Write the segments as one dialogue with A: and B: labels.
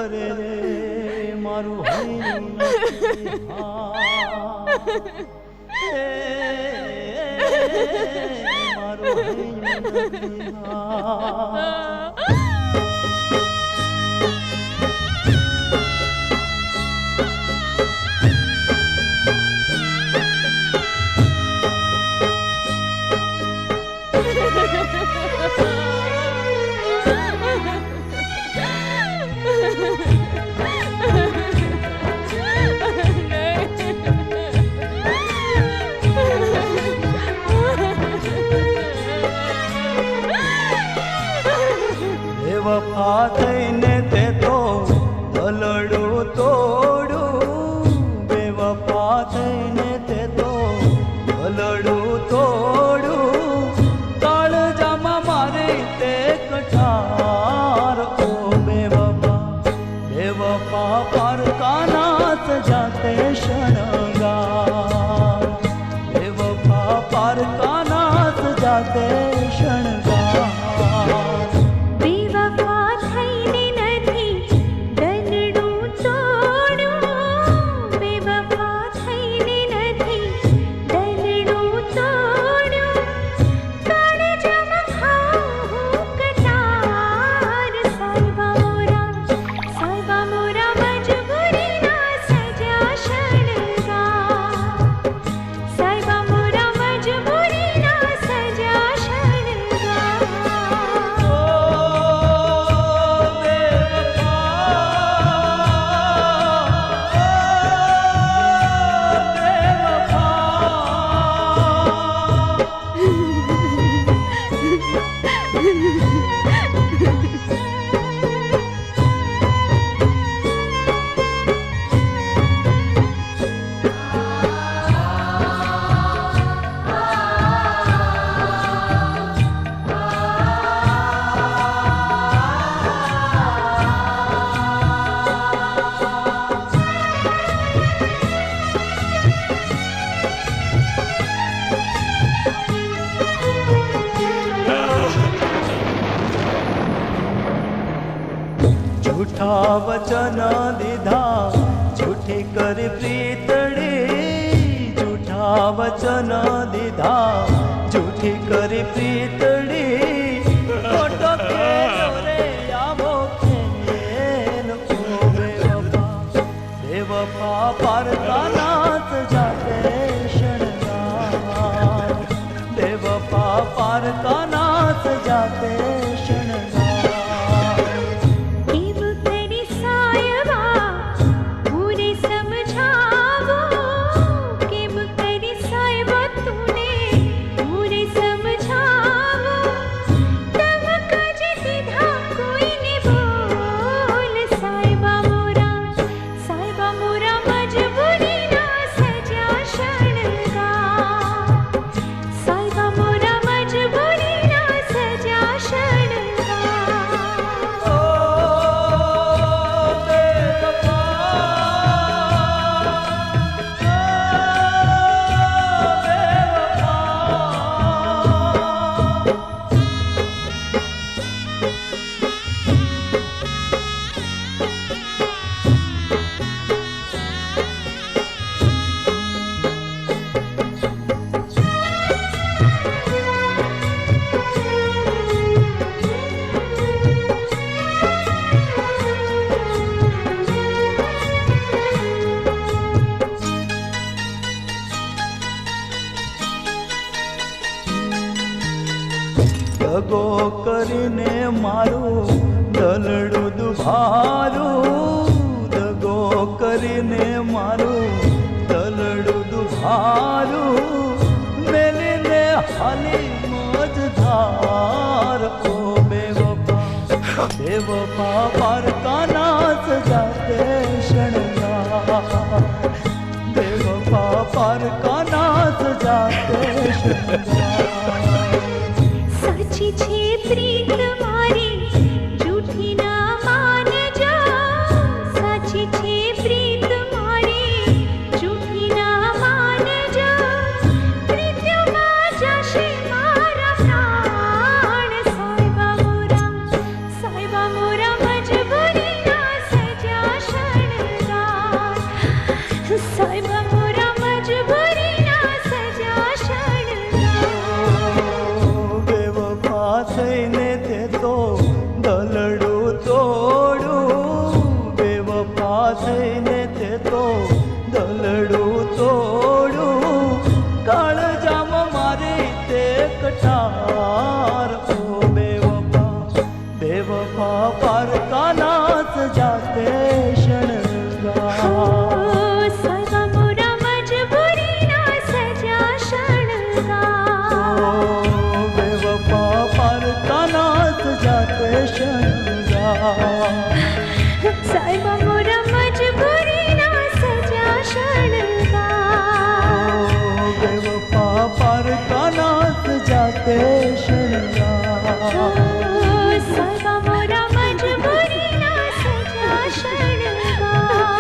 A: કરે રે મારું હૈયું નથી મારું હૈયું નથી વફા થઈને તે તો દલડું તોડું બેવફા થઈને તે તો દલડું તોડું કાળજામાં મારે તે કઠાર ઓ બેવફા પારકા નાથ જાતે શણગાર બેવફા પારકા નાથ જાતે શણગાર झूठा वचन दीधा झूठी कर प्रीतड़ी झूठा वचन दीधा झूठी कर प्रीतड़ी खोटो खेलो रे आवो खेल ओ बेवफा पारका नाथ जाते शणगार बेवफा पारका नाथ जाते शणगार દગો કરીને મારું દલડું દુભારું દગો કરીને મારું દલડું દુભારું મેલીને હાલી મોજ ધાર ઓ બેવફા પારકા નાથ જાતે શણગાર બેવફા પારકા નાથ જાતે શણગાર
B: સાચી છે પ્રીત મારી જૂઠી ના માનજો સાચી છે પ્રીત મારી જૂઠી ના માનજો પ્રીત્યમાં જશે મારા પ્રાણ સાહેબા મોરા મજબૂરી ના સજા
A: कानात जाते शणगार
B: साहेबा मोरा मजबुरीना सजा शणगार
A: बेवफा पार कानात जाते शणगार
B: साहेबा मोरा मजबुरीना सजा शणगार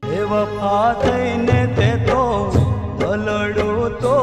A: बेवफा थईने ते तो भलड़ो तो